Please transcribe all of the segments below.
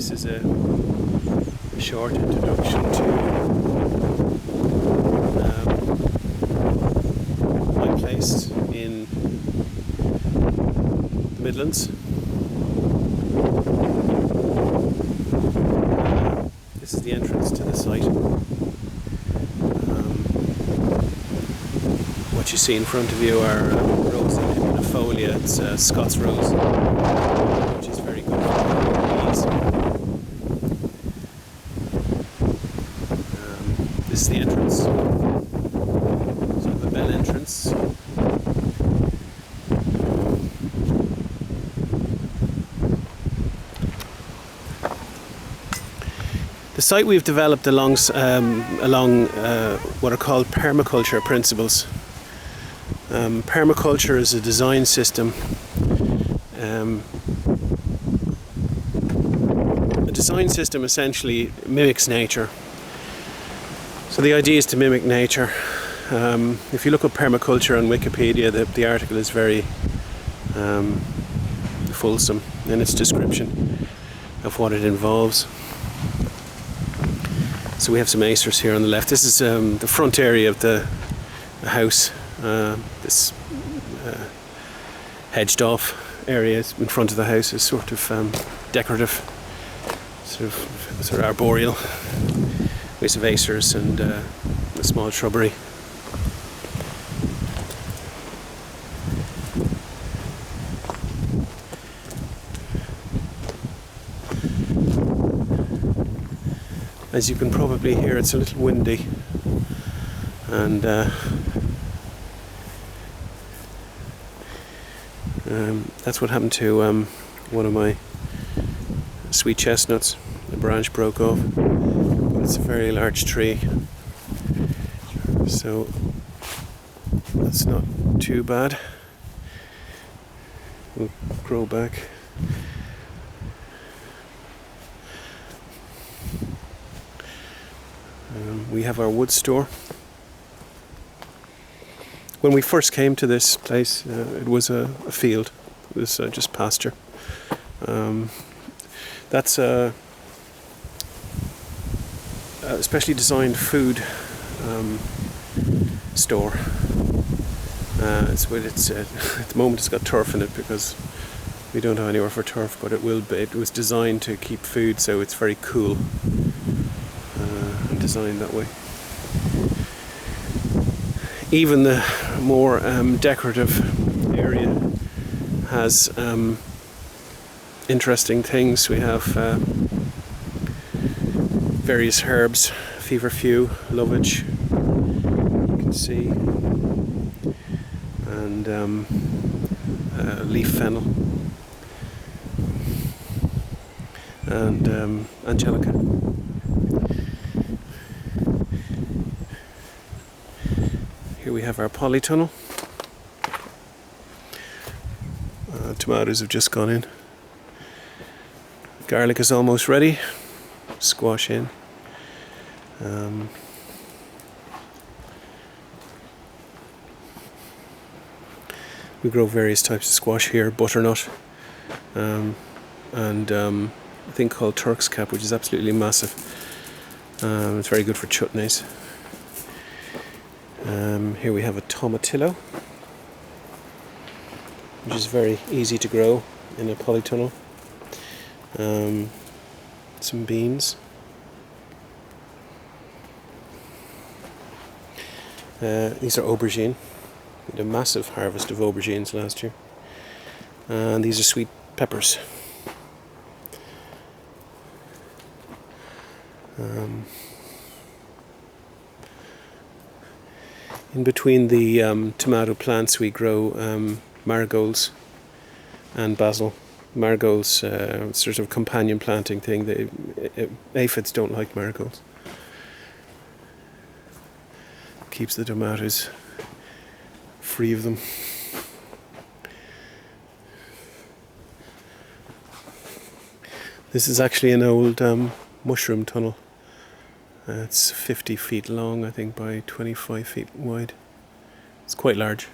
This is a short introduction to my place in the Midlands. This is the entrance to the site. What you see in front of you are Rosa heminifolia. It's Scots rose, which is very good for bees. This is the entrance, sort of a bell entrance. The site we've developed along what are called permaculture principles. Permaculture is a design system. A design system essentially mimics nature. So the idea is to mimic nature. If you look up permaculture on Wikipedia, the article is very fulsome in its description of what it involves. So we have some acres here on the left. This is the front area of the house. This hedged off area in front of the house is sort of decorative, sort of arboreal, with some acres and a small shrubbery. As you can probably hear, it's a little windy, and that's what happened to one of my sweet chestnuts. The branch broke off, but it's a very large tree, so that's not too bad. We'll grow back. We have our wood store. When we first came to this place, it was a field. It was just pasture. That's a specially designed food store. At the moment it's got turf in it because we don't have anywhere for turf, but it will be. It was designed to keep food, so it's very cool. Designed that way. Even the more decorative area has interesting things. We have various herbs, feverfew, lovage, you can see, and leaf fennel, and angelica. Here we have our polytunnel. Tomatoes have just gone in. Garlic is almost ready. Squash in. We grow various types of squash here. Butternut, and a thing called Turk's Cap, which is absolutely massive. It's very good for chutneys. Here we have a tomatillo, which is very easy to grow in a polytunnel. Some beans. These are aubergine. We had a massive harvest of aubergines last year. And these are sweet peppers. In between the tomato plants we grow marigolds and basil. Marigolds, sort of companion planting thing. Aphids don't like marigolds. Keeps the tomatoes free of them. This is actually an old mushroom tunnel. It's 50 feet long, I think, by 25 feet wide. It's quite large.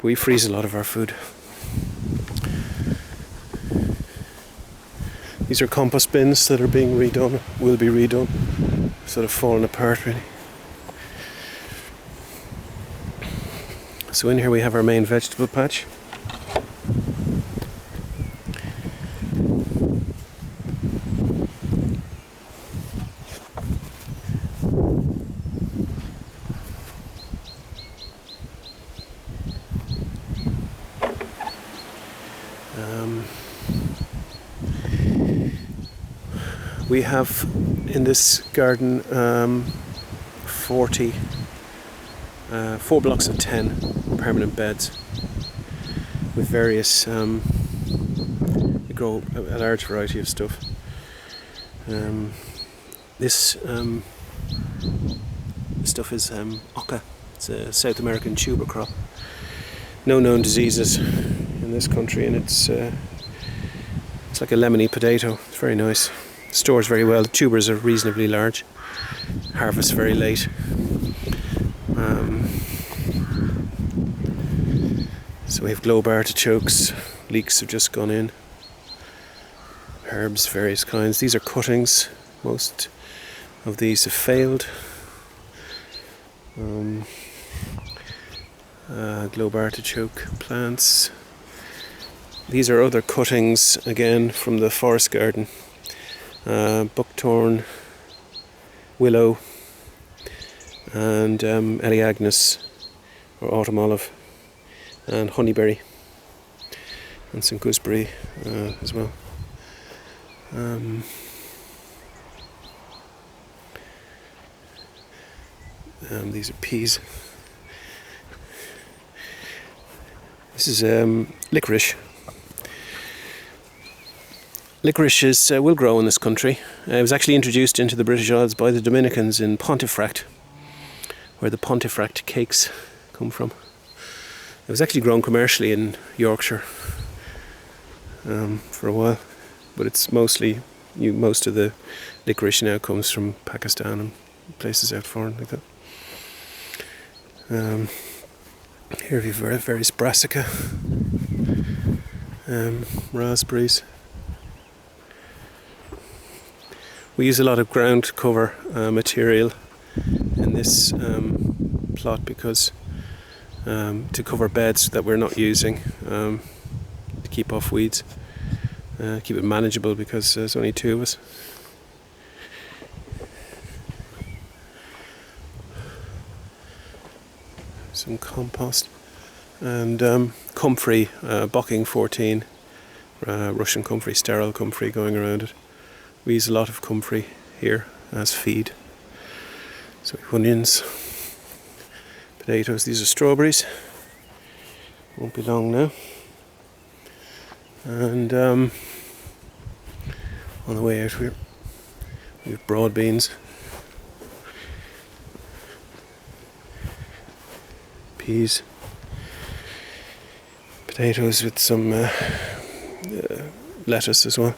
We freeze a lot of our food. These are compost bins that are being redone, will be redone, sort of falling apart really. So in here we have our main vegetable patch. We have in this garden 4 blocks of 10 permanent beds with various, we grow a large variety of stuff. This stuff is oca. It's a South American tuber crop. No known diseases in this country, and it's like a lemony potato. It's very nice. Stores very well. The tubers are reasonably large. Harvest very late. So we have globe artichokes. Leeks have just gone in. Herbs, various kinds. These are cuttings. Most of these have failed. Globe artichoke plants. These are other cuttings again from the forest garden. Buckthorn, willow, and Elaeagnus or autumn olive, and honeyberry, and some gooseberry as well. These are peas. This is licorice. Licorice will grow in this country. It was actually introduced into the British Isles by the Dominicans in Pontefract, where the Pontefract cakes come from. It was actually grown commercially in Yorkshire for a while, but it's most of the licorice now comes from Pakistan and places out foreign like that. Here we have various brassica, raspberries. We use a lot of ground cover material in this plot because to cover beds that we're not using, to keep off weeds, keep it manageable because there's only 2 of us. Some compost and comfrey, Bocking 14, Russian comfrey, sterile comfrey going around it. We use a lot of comfrey here as feed. So we have onions, potatoes. These are strawberries. Won't be long now. And on the way out here, we have broad beans, peas, potatoes with some lettuce as well.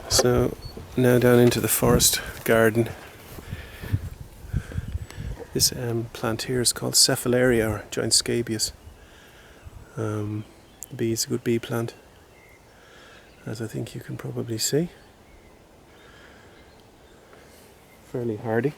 So now down into the forest garden. This plant here is called Cephalaria or giant scabious. The bee is a good bee plant, as I think you can probably see. Fairly hardy.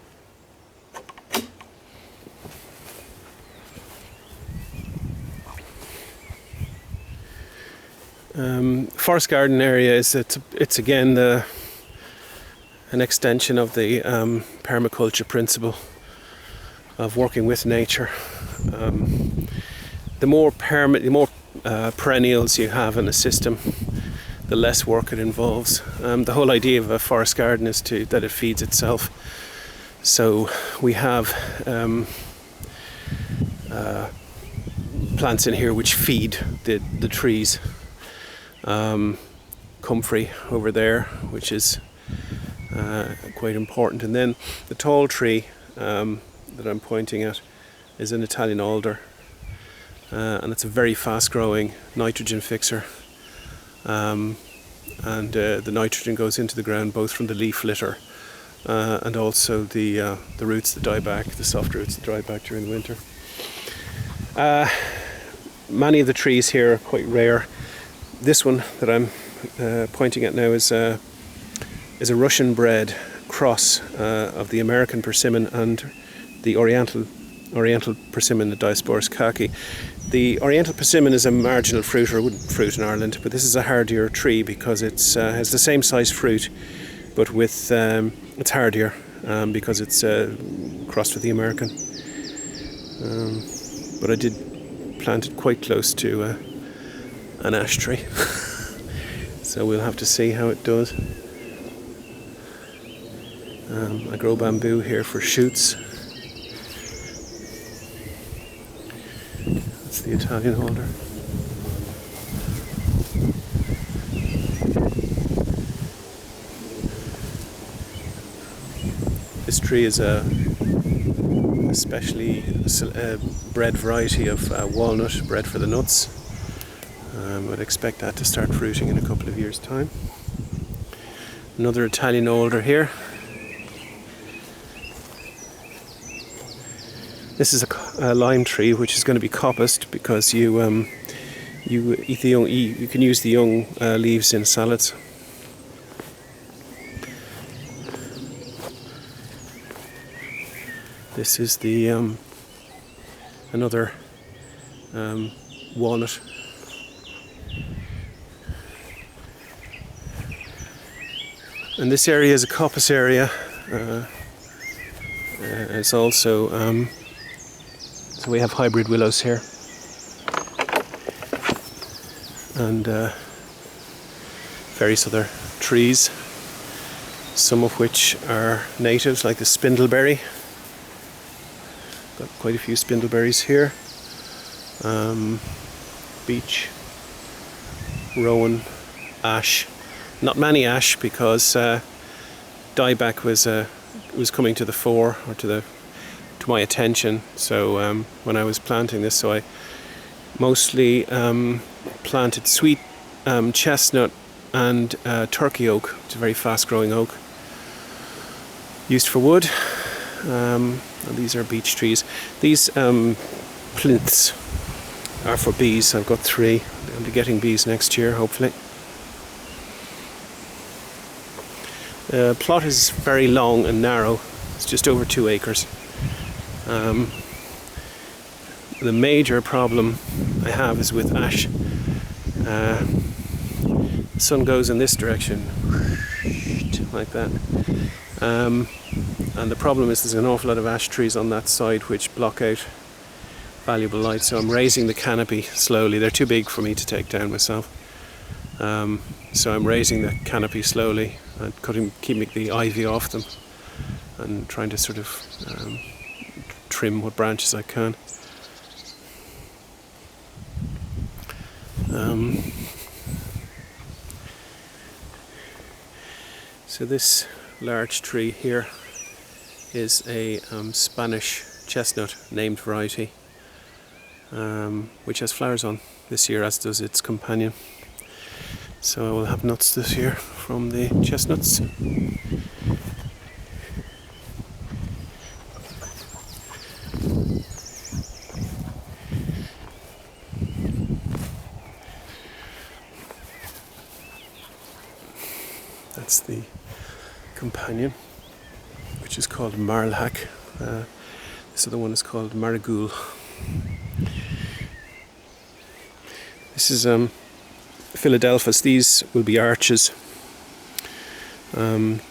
Forest garden area is it's again an extension of the permaculture principle of working with nature. The more perennials you have in a system, the less work it involves. The whole idea of a forest garden is that it feeds itself. So we have plants in here which feed the trees. Comfrey over there, which is quite important, and then the tall tree that I'm pointing at is an Italian alder, and it's a very fast growing nitrogen fixer, and the nitrogen goes into the ground both from the leaf litter and also the roots that die back, the soft roots that die back during the winter. Many of the trees here are quite rare. This one that I'm pointing at now is a Russian bred cross of the American persimmon and the Oriental persimmon, the Diosporus khaki. The Oriental persimmon is a marginal fruit or wooden fruit in Ireland, but this is a hardier tree because it has the same size fruit, but with it's hardier because it's crossed with the American. But I did plant it quite close to an ash tree, so we'll have to see how it does. I grow bamboo here for shoots. That's the Italian alder. This tree is a specially bred variety of walnut, bred for the nuts. I'd expect that to start fruiting in a couple of years' time. Another Italian alder here. This is a lime tree which is going to be coppiced because you eat the young. You can use the young leaves in salads. This is the another walnut. And this area is a coppice area. It's also so we have hybrid willows here, and various other trees, some of which are natives, like the spindleberry. Got quite a few spindleberries here. Beech, rowan, ash. Not many ash because dieback was coming to the fore, or to my attention. So when I was planting this, so I mostly planted sweet chestnut and turkey oak. It's a very fast-growing oak, used for wood. And these are beech trees. These plinths are for bees. I've got 3. I'll be getting bees next year, hopefully. The plot is very long and narrow. It's just over 2 acres. The major problem I have is with ash. The sun goes in this direction, like that. And the problem is there's an awful lot of ash trees on that side which block out valuable light. So I'm raising the canopy slowly. They're too big for me to take down myself. So I'm raising the canopy slowly and keeping the ivy off them, and trying to sort of trim what branches I can. So this large tree here is a Spanish chestnut named variety, which has flowers on this year, as does its companion. So I will have nuts this year from the chestnuts. That's the companion, which is called Marlhack. This other one is called Marigoule. This is Philadelphus. These will be arches,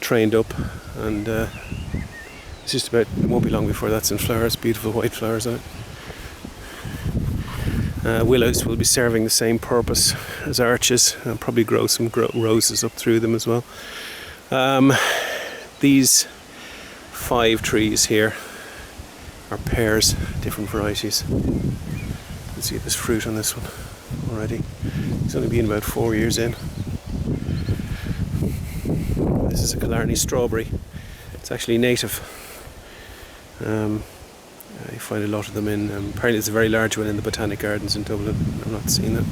trained up, and it's just about, it won't be long before that's in flowers, beautiful white flowers on it. Willows will be serving the same purpose as arches. I'll probably grow some roses up through them as well. These 5 trees here are pears, different varieties. You can see there's fruit on this one already. It's only been about 4 years in. This is a Killarney strawberry. It's actually native. You find a lot of them in, apparently there's a very large one in the Botanic Gardens in Dublin. I've not seen that.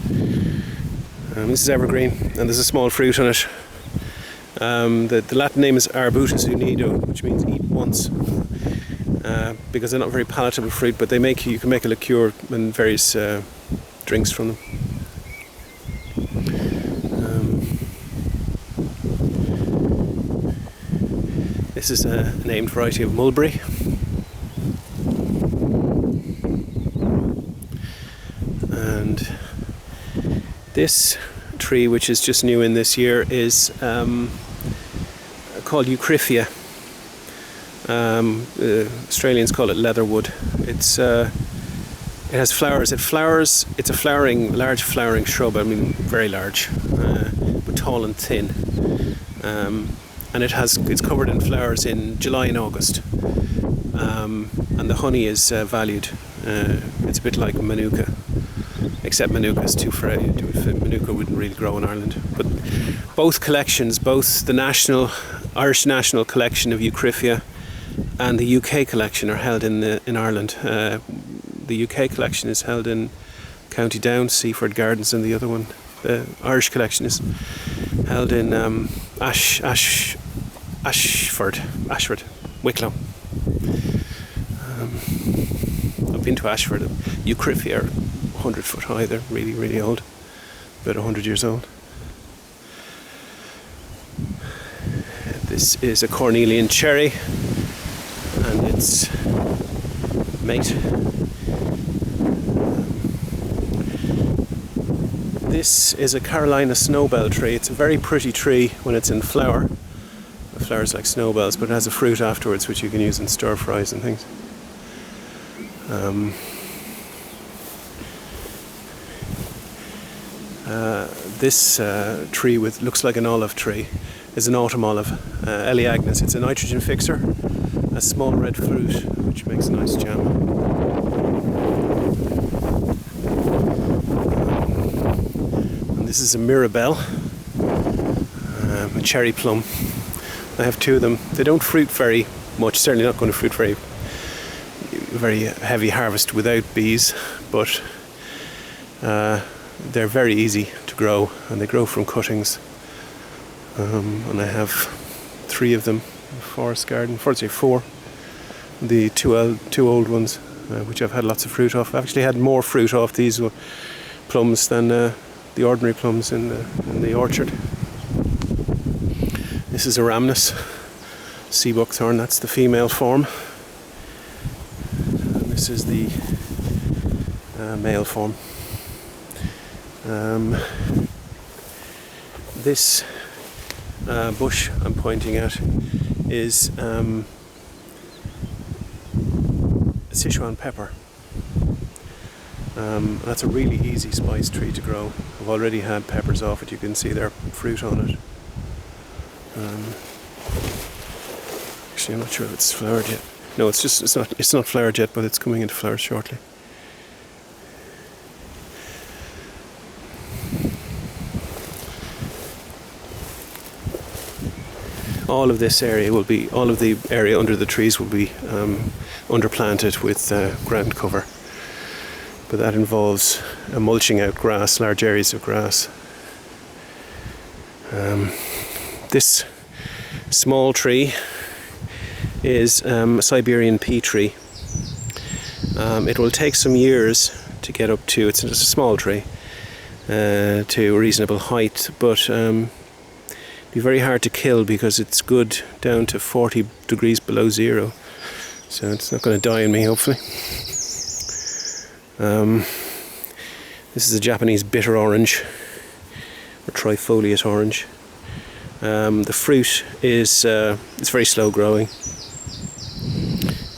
This is evergreen, and there's a small fruit on it. The Latin name is Arbutus unido, which means eat once, because they're not very palatable fruit, but you can make a liqueur and various drinks from them. This is a named variety of mulberry. And this tree, which is just new in this year, is called Eucryphia. Australians call it leatherwood. It has flowers. It's a large flowering shrub. I mean, very large, but tall and thin. And it's covered in flowers in July and August. And the honey is valued. It's a bit like Manuka, except Manuka is too frail. Manuka wouldn't really grow in Ireland. But both collections, both the Irish National Collection of Eucryphia and the UK collection, are held in Ireland. The UK collection is held in County Down, Seaford Gardens, and the other one, the Irish collection, is held in Ashford, Wicklow. I've been to Ashford. Eucryphia are 100 foot high. They're really, really old, about 100 years old. This is a Cornelian cherry, and its mate. This is a Carolina snowbell tree. It's a very pretty tree when it's in flower. The flowers like snowbells, but it has a fruit afterwards which you can use in stir fries and things. This tree looks like an olive tree is an autumn olive, Elaeagnus. It's a nitrogen fixer, a small red fruit which makes a nice jam. This is a Mirabelle, a cherry plum. I have two of them. They don't fruit very much, certainly not going to fruit very heavy harvest without bees, but they're very easy to grow, and they grow from cuttings. And I have 3 of them in the forest garden, unfortunately 4. The two old ones, which I've had lots of fruit off. I've actually had more fruit off these plums than the ordinary plums in the orchard. This is a Rhamnus sea buckthorn. That's the female form. And this is the male form. This bush I'm pointing at is Sichuan pepper. That's a really easy spice tree to grow. I've already had peppers off it. You can see their fruit on it. Actually, I'm not sure if it's flowered yet. No, it's not flowered yet, but it's coming into flowers shortly. All of the area under the trees will be underplanted with ground cover. But that involves mulching out grass, large areas of grass. This small tree is a Siberian pea tree. It will take some years to get up to, it's a small tree, to a reasonable height, but be very hard to kill because it's good down to 40 degrees below zero. So it's not going to die on me, hopefully. This is a Japanese bitter orange, or trifoliate orange. The fruit is it's very slow growing,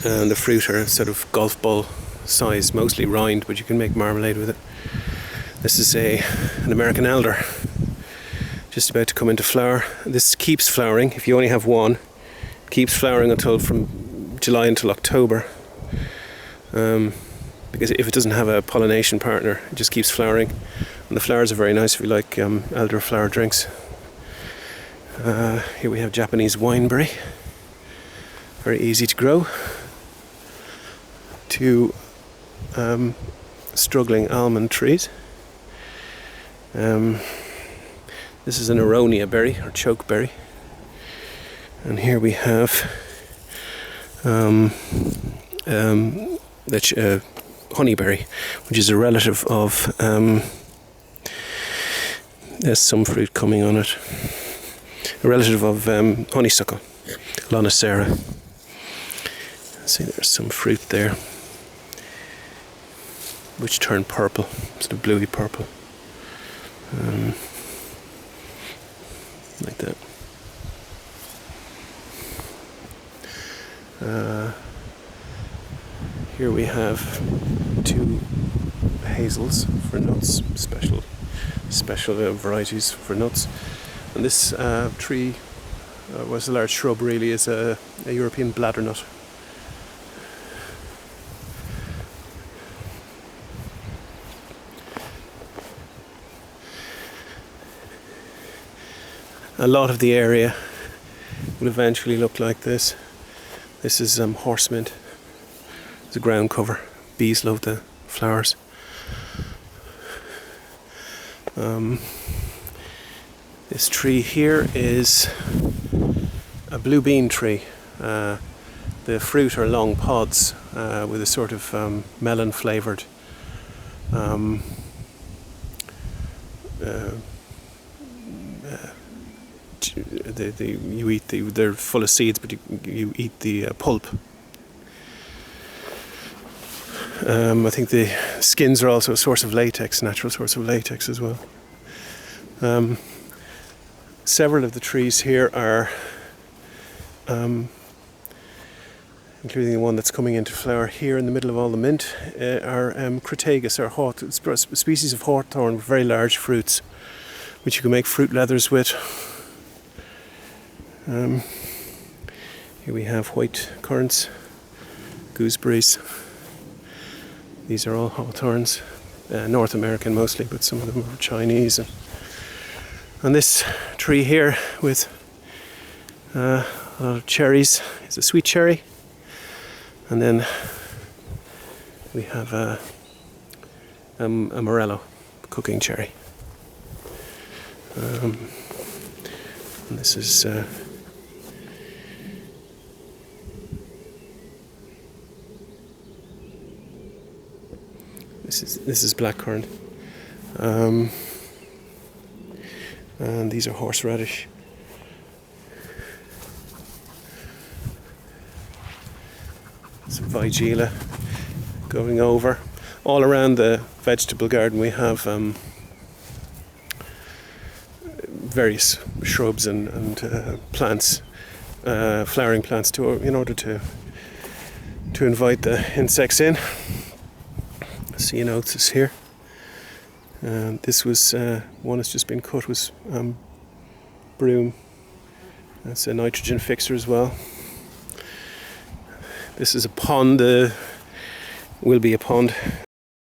and the fruit are sort of golf ball size, mostly rind, but you can make marmalade with it. This is an American elder, just about to come into flower. This keeps flowering. If you only have one, it keeps flowering from July until October. Because if it doesn't have a pollination partner, it just keeps flowering. And the flowers are very nice if you like elder flower drinks. Here we have Japanese wineberry. Very easy to grow. 2 struggling almond trees. This is an aronia berry, or chokeberry. And here we have honeyberry, which is a relative of, there's some fruit coming on it, a relative of honeysuckle. Lonicera. See, there's some fruit there, which turn purple, sort of bluey purple, like that. Here we have 2 hazels for nuts, special varieties for nuts. And this tree was a large shrub, really, is a European bladdernut. A lot of the area will eventually look like this. This is horse mint. It's a ground cover. Bees love the flowers. This tree here is a blue bean tree. The fruit are long pods with a sort of melon flavoured you eat they're full of seeds, but you eat the pulp. I think the skins are also a source of latex, natural source of latex as well. Several of the trees here are, including the one that's coming into flower here in the middle of all the mint, are Crataegus, or species of hawthorn with very large fruits, which you can make fruit leathers with. Here we have white currants, gooseberries. These are all hawthorns, North American mostly, but some of them are Chinese. And this tree here with a lot of cherries is a sweet cherry. And then we have a morello, cooking cherry. And this is This is blackcurrant, and these are horseradish. Some Vigela going over. All around the vegetable garden we have various shrubs and plants, flowering plants, in order to invite the insects in. Ceanothus is here. This was one that's just been cut, was broom. That's a nitrogen fixer as well. This is a pond, will be a pond